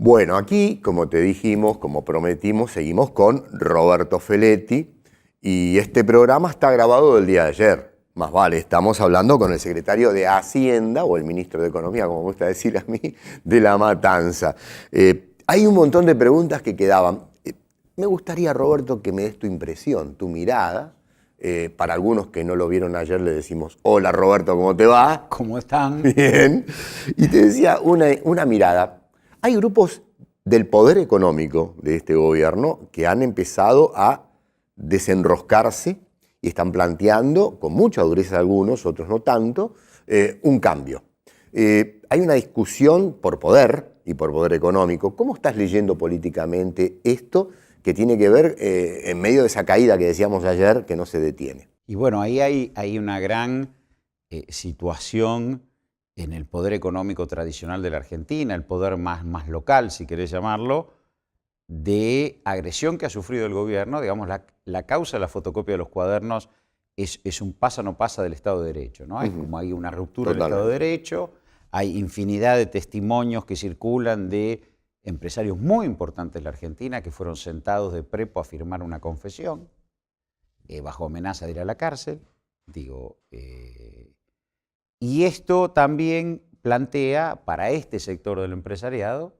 Bueno, aquí, como te dijimos, como prometimos, seguimos con Roberto Feletti y este programa está grabado del día de ayer. Más vale, estamos hablando con el secretario de Hacienda, o el ministro de Economía, como me gusta decir a mí, de La Matanza. Hay un montón de preguntas que quedaban. Me gustaría, Roberto, que me des tu impresión, tu mirada. Para algunos que no lo vieron ayer le decimos, hola Roberto, ¿cómo te va? ¿Cómo están? Bien. Y te decía una mirada. Hay grupos del poder económico de este gobierno que han empezado a desenroscarse y están planteando, con mucha dureza algunos, otros no tanto, un cambio. Hay una discusión por poder y por poder económico. ¿Cómo estás leyendo políticamente esto que tiene que ver en medio de esa caída que decíamos ayer que no se detiene? Y bueno, ahí hay una gran situación en el poder económico tradicional de la Argentina, el poder más local, si querés llamarlo, de agresión que ha sufrido el gobierno. Digamos, la causa de la fotocopia de los cuadernos es un pasa no pasa del Estado de Derecho, ¿no? Es como hay una ruptura del Estado de Derecho, hay infinidad de testimonios que circulan de empresarios muy importantes de la Argentina que fueron sentados de prepo a firmar una confesión bajo amenaza de ir a la cárcel. Y esto también plantea para este sector del empresariado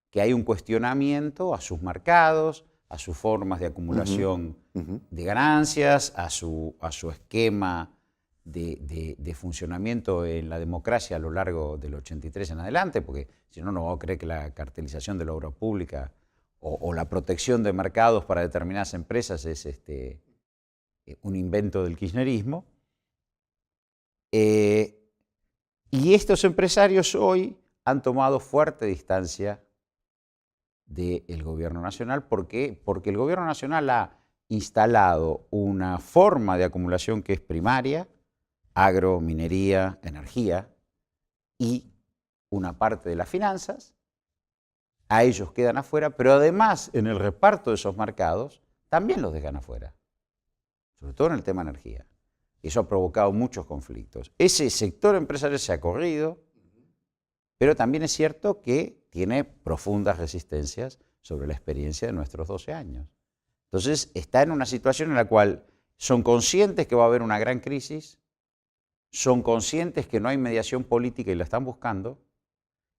que hay un cuestionamiento a sus mercados, a sus formas de acumulación de ganancias, a su esquema de funcionamiento en la democracia a lo largo del 83 en adelante, porque si no, no vamos a creer que la cartelización de la obra pública o la protección de mercados para determinadas empresas es un invento del kirchnerismo. Y estos empresarios hoy han tomado fuerte distancia del gobierno nacional. ¿Por qué? Porque el gobierno nacional ha instalado una forma de acumulación que es primaria, agro, minería, energía, y una parte de las finanzas. A ellos quedan afuera, pero además en el reparto de esos mercados también los dejan afuera, sobre todo en el tema energía. Eso ha provocado muchos conflictos. Ese sector empresarial se ha corrido, pero también es cierto que tiene profundas resistencias sobre la experiencia de nuestros 12 años. Entonces está en una situación en la cual son conscientes que va a haber una gran crisis, son conscientes que no hay mediación política y la están buscando,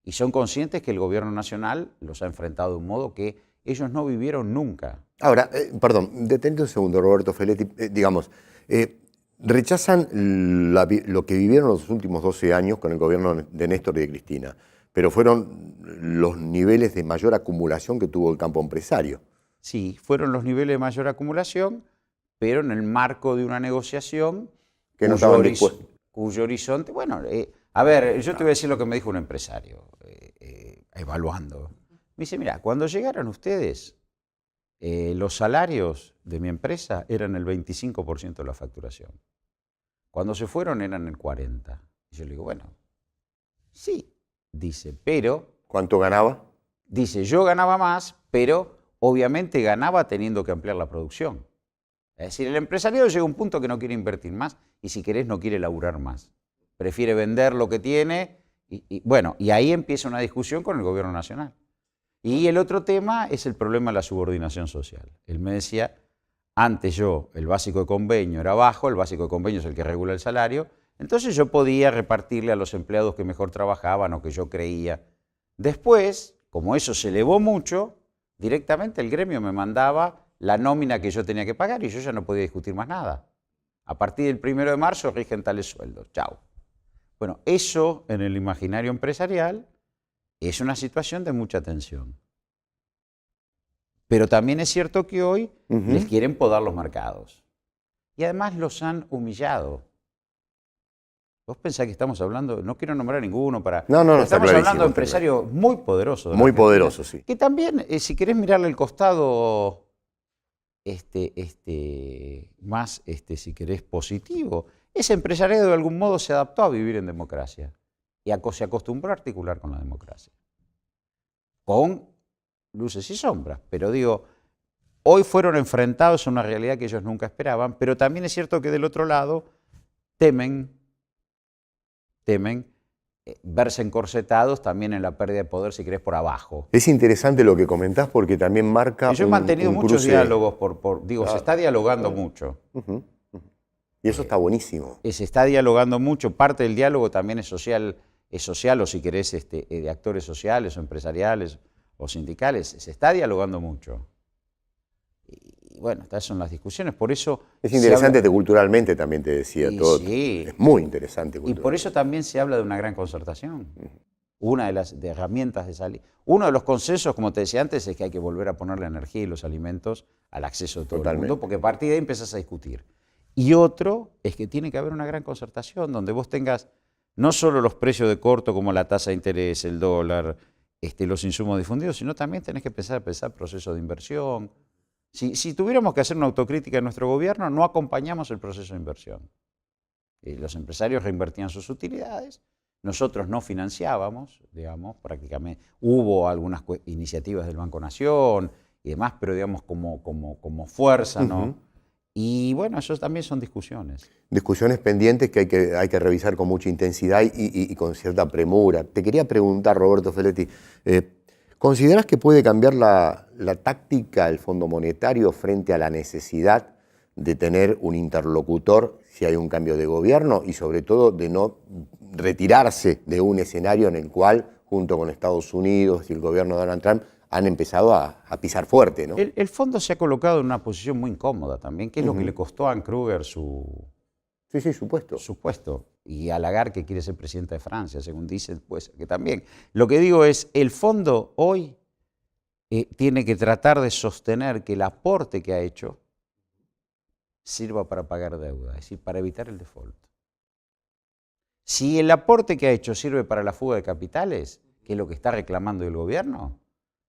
y son conscientes que el gobierno nacional los ha enfrentado de un modo que ellos no vivieron nunca. Ahora, perdón, detente un segundo, Roberto Feletti. Rechazan lo que vivieron los últimos 12 años con el gobierno de Néstor y de Cristina, pero fueron los niveles de mayor acumulación que tuvo el campo empresario. Sí, fueron los niveles de mayor acumulación, pero en el marco de una negociación que no estaban dispuestos. Cuyo horizonte... Bueno, a ver, yo te voy a decir lo que me dijo un empresario, evaluando. Me dice, mira, cuando llegaron ustedes, los salarios de mi empresa eran el 25% de la facturación. Cuando se fueron eran el 40%. Y yo le digo, bueno, sí, dice, pero... ¿Cuánto ganaba? Dice, yo ganaba más, pero obviamente ganaba teniendo que ampliar la producción. Es decir, el empresariado llega a un punto que no quiere invertir más y si querés no quiere laburar más. Prefiere vender lo que tiene y ahí empieza una discusión con el gobierno nacional. Y el otro tema es el problema de la subordinación social. Él me decía, antes el básico de convenio era bajo, el básico de convenio es el que regula el salario, entonces yo podía repartirle a los empleados que mejor trabajaban o que yo creía. Después, como eso se elevó mucho, directamente el gremio me mandaba la nómina que yo tenía que pagar y yo ya no podía discutir más nada. A partir del 1 de marzo rigen tales sueldos. Chao. Bueno, eso en el imaginario empresarial es una situación de mucha tensión. Pero también es cierto que hoy les quieren podar los mercados. Y además los han humillado. Vos pensás que estamos hablando, no quiero nombrar a ninguno para... No, estamos hablando de empresarios muy poderosos. Muy poderosos, sí. Que también, si querés mirarle el costado más, si querés, positivo, ese empresariado de algún modo se adaptó a vivir en democracia y se acostumbró a articular con la democracia. Con luces y sombras, pero digo, hoy fueron enfrentados a una realidad que ellos nunca esperaban, pero también es cierto que del otro lado temen verse encorsetados también en la pérdida de poder, si querés, por abajo. Es interesante lo que comentás porque también marca Y yo he mantenido un muchos cruce. diálogos, se Claro. está dialogando mucho. Ujú, ujú. Y eso está buenísimo. Se está dialogando mucho, parte del diálogo también es social o si querés, de actores sociales o empresariales o sindicales, se está dialogando mucho. Y bueno, estas son las discusiones, por eso... Es interesante culturalmente también, te decía, Y todo. sí. Es muy interesante Y culturalmente. por eso también se habla de una gran concertación. Una de las herramientas de salir. Uno de los consensos, como te decía antes, es que hay que volver a poner la energía y los alimentos al acceso de todo el mundo, porque a partir de ahí empiezas a discutir. Y otro es que tiene que haber una gran concertación donde vos tengas no solo los precios de corto como la tasa de interés, el dólar, los insumos difundidos, sino también tenés que empezar a pensar procesos de inversión. Si tuviéramos que hacer una autocrítica en nuestro gobierno, no acompañamos el proceso de inversión. Los empresarios reinvertían sus utilidades, nosotros no financiábamos, digamos, prácticamente. Hubo algunas iniciativas del Banco Nación y demás, pero digamos como fuerza, ¿no? Y bueno, eso también son discusiones. Discusiones pendientes que hay que revisar con mucha intensidad y con cierta premura. Te quería preguntar, Roberto Feletti, ¿considerás que puede cambiar la táctica del Fondo Monetario frente a la necesidad de tener un interlocutor si hay un cambio de gobierno y sobre todo de no retirarse de un escenario en el cual, junto con Estados Unidos y el gobierno de Donald Trump, han empezado a pisar fuerte, ¿no? El fondo se ha colocado en una posición muy incómoda también, que es lo que le costó a Anne Kruger su puesto. Y a Lagarde, que quiere ser presidenta de Francia, según dicen, pues que también. Lo que digo es, el fondo hoy tiene que tratar de sostener que el aporte que ha hecho sirva para pagar deuda, es decir, para evitar el default. Si el aporte que ha hecho sirve para la fuga de capitales, que es lo que está reclamando el gobierno,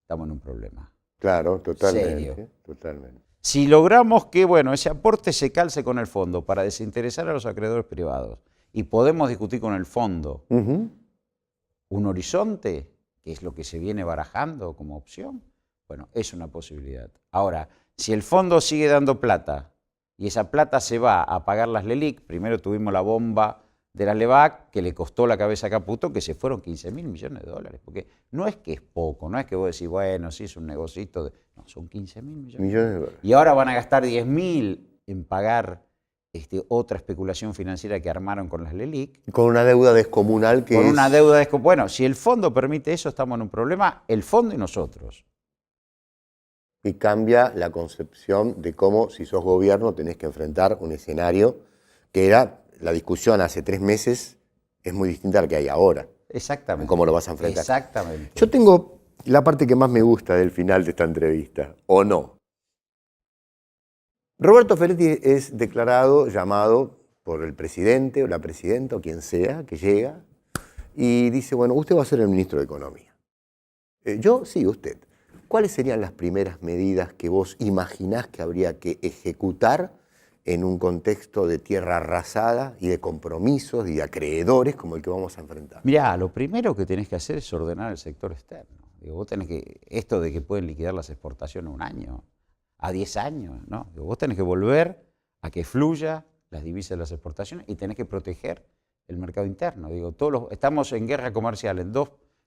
estamos en un problema. Claro, totalmente. Serio. Totalmente. Si logramos que ese aporte se calce con el fondo para desinteresar a los acreedores privados y podemos discutir con el fondo un horizonte, que es lo que se viene barajando como opción, bueno, es una posibilidad. Ahora, si el fondo sigue dando plata y esa plata se va a pagar las LELIQ, primero tuvimos la bomba de la LEVAC, que le costó la cabeza a Caputo, que se fueron 15.000 millones de dólares. Porque no es que es poco, no es que vos decís, bueno, sí, es un negocito. No, son 15.000 millones de dólares. Y ahora van a gastar 10.000 en pagar otra especulación financiera que armaron con las LELIQ. Con una deuda descomunal que una deuda descomunal. Bueno, si el fondo permite eso, estamos en un problema, el fondo y nosotros. Y cambia la concepción de cómo, si sos gobierno, tenés que enfrentar un escenario que era... La discusión hace 3 meses es muy distinta a la que hay ahora. Exactamente. ¿Cómo lo vas a enfrentar? Exactamente. Yo tengo la parte que más me gusta del final de esta entrevista, ¿o no? Roberto Feletti es declarado, llamado por el presidente o la presidenta o quien sea que llega y dice, bueno, usted va a ser el ministro de Economía. Yo, sí, usted. ¿Cuáles serían las primeras medidas que vos imaginás que habría que ejecutar en un contexto de tierra arrasada y de compromisos y de acreedores como el que vamos a enfrentar? Mirá, lo primero que tenés que hacer es ordenar el sector externo. Vos tenés que, esto de que pueden liquidar las exportaciones a 1 año, a 10 años, ¿no? Vos tenés que volver a que fluya las divisas de las exportaciones y tenés que proteger el mercado interno. Estamos en guerra comercial en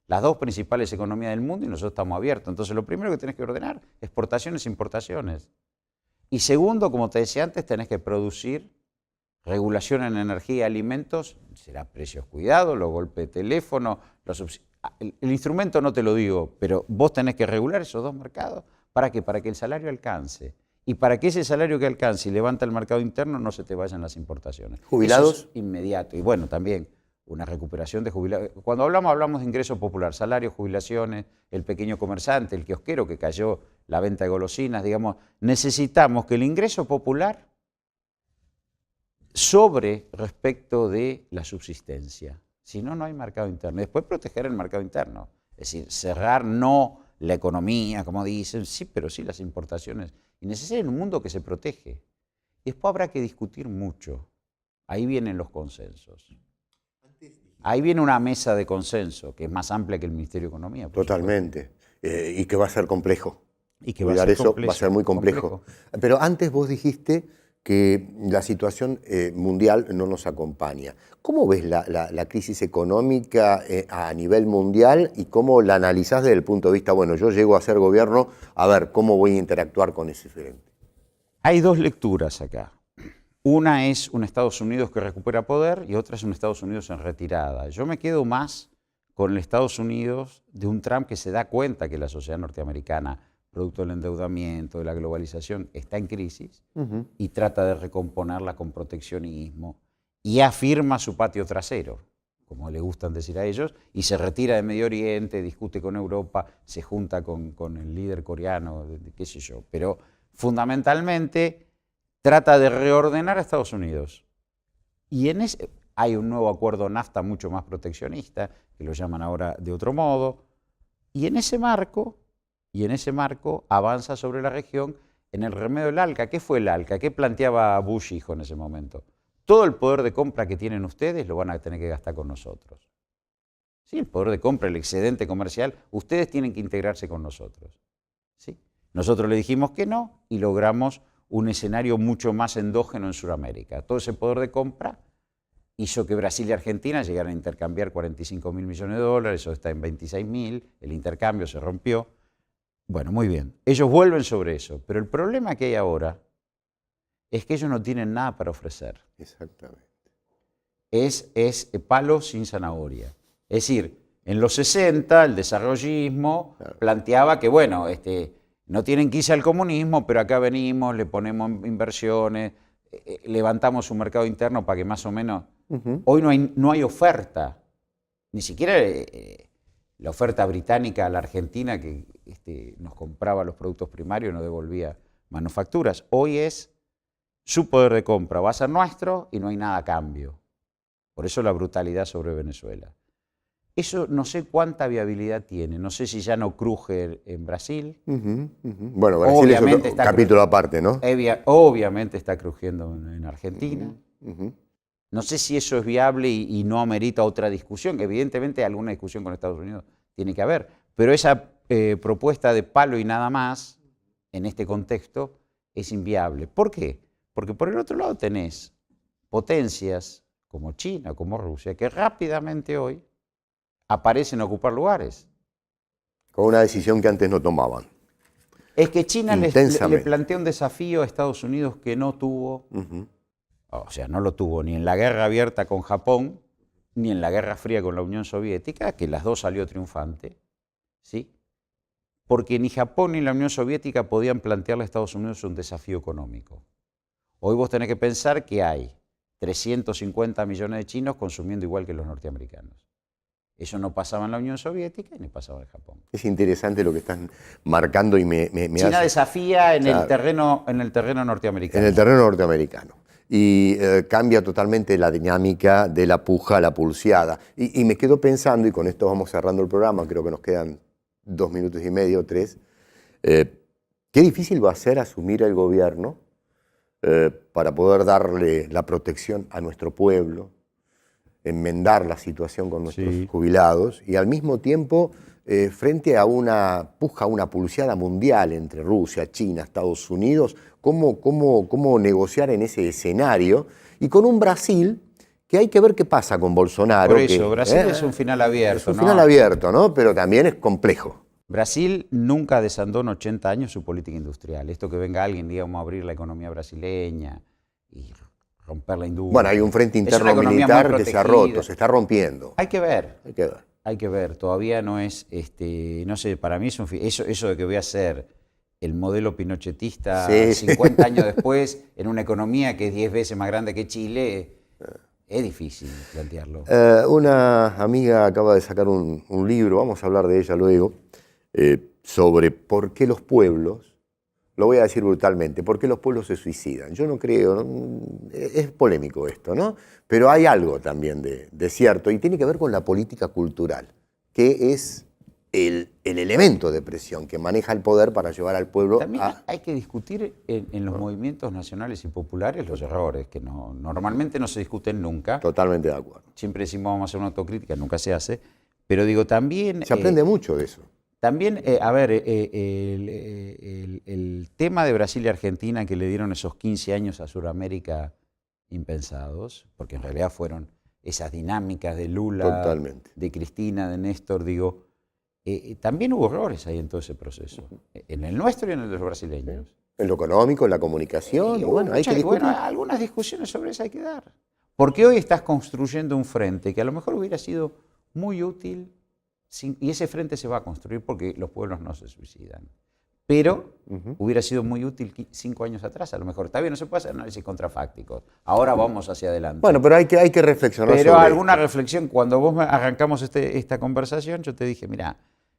las dos principales economías del mundo y nosotros estamos abiertos. Entonces lo primero que tenés que ordenar, exportaciones e importaciones. Y segundo, como te decía antes, tenés que producir regulación en energía y alimentos, será precios cuidados, los golpes de teléfono, el instrumento no te lo digo, pero vos tenés que regular esos 2 mercados. ¿Para qué? Para que el salario alcance. Y para que ese salario que alcance y levanta el mercado interno no se te vayan las importaciones. ¿Jubilados? Eso es inmediato. Y bueno, también una recuperación de jubilados. Cuando hablamos de ingreso popular, salarios, jubilaciones, el pequeño comerciante, el kiosquero que cayó la venta de golosinas, digamos, necesitamos que el ingreso popular sobre respecto de la subsistencia. Si no, no hay mercado interno. Después proteger el mercado interno. Es decir, cerrar no la economía, como dicen, sí, pero sí las importaciones. Y necesario en un mundo que se protege. Y después habrá que discutir mucho. Ahí vienen los consensos. Ahí viene una mesa de consenso, que es más amplia que el Ministerio de Economía. Totalmente. Y que va a ser complejo. Y que va a ser eso va a ser muy complejo. Pero antes vos dijiste que la situación mundial no nos acompaña. ¿Cómo ves la crisis económica a nivel mundial y cómo la analizás desde el punto de vista, bueno, yo llego a ser gobierno, a ver, ¿cómo voy a interactuar con ese frente? Hay dos lecturas acá. Una es un Estados Unidos que recupera poder y otra es un Estados Unidos en retirada. Yo me quedo más con el Estados Unidos de un Trump que se da cuenta que la sociedad norteamericana, producto del endeudamiento, de la globalización, está en crisis y trata de recomponerla con proteccionismo y afirma su patio trasero, como le gustan decir a ellos, y se retira de Medio Oriente, discute con Europa, se junta con el líder coreano, qué sé yo, pero fundamentalmente trata de reordenar a Estados Unidos. Y en ese hay un nuevo acuerdo NAFTA mucho más proteccionista, que lo llaman ahora de otro modo, y en ese marco avanza sobre la región en el remedio del ALCA. ¿Qué fue el ALCA? ¿Qué planteaba Bush hijo en ese momento? Todo el poder de compra que tienen ustedes lo van a tener que gastar con nosotros. Sí, el poder de compra, el excedente comercial, ustedes tienen que integrarse con nosotros. ¿Sí? Nosotros le dijimos que no y logramos un escenario mucho más endógeno en Sudamérica. Todo ese poder de compra hizo que Brasil y Argentina llegaran a intercambiar 45.000 millones de dólares, eso está en 26.000, el intercambio se rompió. Bueno, muy bien. Ellos vuelven sobre eso, pero el problema que hay ahora es que ellos no tienen nada para ofrecer. Exactamente. Es palo sin zanahoria. Es decir, en los 60 el desarrollismo planteaba que, bueno, no tienen que irse al comunismo, pero acá venimos, le ponemos inversiones, levantamos un mercado interno para que más o menos... Hoy no hay oferta, ni siquiera la oferta británica a la Argentina que nos compraba los productos primarios y nos devolvía manufacturas. Hoy es su poder de compra, va a ser nuestro y no hay nada a cambio. Por eso la brutalidad sobre Venezuela. Eso no sé cuánta viabilidad tiene, no sé si ya no cruje en Brasil. Bueno, Brasil obviamente es otro capítulo aparte, ¿no? Obviamente está crujiendo en Argentina. No sé si eso es viable y no amerita otra discusión. Evidentemente alguna discusión con Estados Unidos tiene que haber, pero esa propuesta de palo y nada más, en este contexto, es inviable. ¿Por qué? Porque por el otro lado tenés potencias como China, como Rusia, que rápidamente hoy aparecen a ocupar lugares. Con una decisión que antes no tomaban. Es que China le plantea un desafío a Estados Unidos que no tuvo, o sea, no lo tuvo ni en la guerra abierta con Japón, ni en la Guerra Fría con la Unión Soviética, que las dos salió triunfante, ¿sí? Porque ni Japón ni la Unión Soviética podían plantearle a Estados Unidos un desafío económico. Hoy vos tenés que pensar que hay 350 millones de chinos consumiendo igual que los norteamericanos. Eso no pasaba en la Unión Soviética y ni pasaba en Japón. Es interesante lo que están marcando y me China desafía en el terreno norteamericano. En el terreno norteamericano. Y cambia totalmente la dinámica de la puja a la pulseada. Y me quedo pensando, y con esto vamos cerrando el programa, creo que nos quedan 2 minutos y medio, 3, qué difícil va a ser asumir el gobierno para poder darle la protección a nuestro pueblo, enmendar la situación con nuestros jubilados y al mismo tiempo frente a una puja, una pulseada mundial entre Rusia, China, Estados Unidos, cómo negociar en ese escenario y con un Brasil que hay que ver qué pasa con Bolsonaro. Por eso, Brasil es un final abierto. Es un final abierto, ¿no? Pero también es complejo. Brasil nunca desandó en 80 años su política industrial. Esto que venga alguien, digamos, a abrir la economía brasileña y romper la industria. Bueno, hay un frente interno militar que se ha roto, se está rompiendo. Hay que ver. Hay que ver. Hay que ver. Todavía no es, no sé, para mí es eso de que voy a ser el modelo pinochetista 50 años después en una economía que es 10 veces más grande que Chile, es difícil plantearlo. Una amiga acaba de sacar un libro, vamos a hablar de ella luego, sobre por qué los pueblos, lo voy a decir brutalmente, por qué los pueblos se suicidan. Yo no creo, es polémico esto, ¿no? Pero hay algo también de cierto y tiene que ver con la política cultural, que es el elemento de presión que maneja el poder para llevar al pueblo también hay que discutir en los movimientos nacionales y populares los errores, que normalmente no se discuten nunca. Totalmente de acuerdo. Siempre decimos vamos a hacer una autocrítica, nunca se hace, pero digo también... Se aprende mucho de eso. También, a ver, el tema de Brasil y Argentina que le dieron esos 15 años a Sudamérica impensados, porque en realidad fueron esas dinámicas de Lula, Totalmente. de Cristina, de Néstor, digo, también hubo errores ahí en todo ese proceso, en el nuestro y en el de los brasileños. En lo económico, en la comunicación, bueno, hay que discutir. Bueno, algunas discusiones sobre eso hay que dar. Porque hoy estás construyendo un frente que a lo mejor hubiera sido muy útil, y ese frente se va a construir porque los pueblos no se suicidan. Pero hubiera sido muy útil 5 años atrás, a lo mejor. Está bien, no se puede hacer análisis contrafácticos. Ahora vamos hacia adelante. Bueno, pero hay que reflexionar pero sobre alguna esto. reflexión, cuando vos arrancamos esta conversación, yo te dije, mira,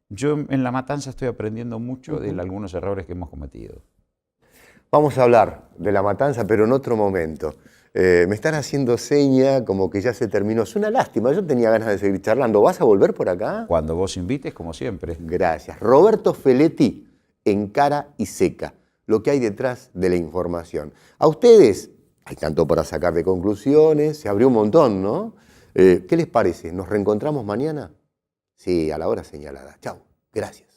yo en La Matanza estoy aprendiendo mucho de algunos errores que hemos cometido. Vamos a hablar de La Matanza, pero en otro momento. Me están haciendo seña como que ya se terminó. Es una lástima, yo tenía ganas de seguir charlando. ¿Vas a volver por acá? Cuando vos invites, como siempre. Gracias. Roberto Feletti, en Cara y Seca, lo que hay detrás de la información. A ustedes, hay tanto para sacar de conclusiones, se abrió un montón, ¿no? ¿Qué les parece? ¿Nos reencontramos mañana? Sí, a la hora señalada. Chau, gracias.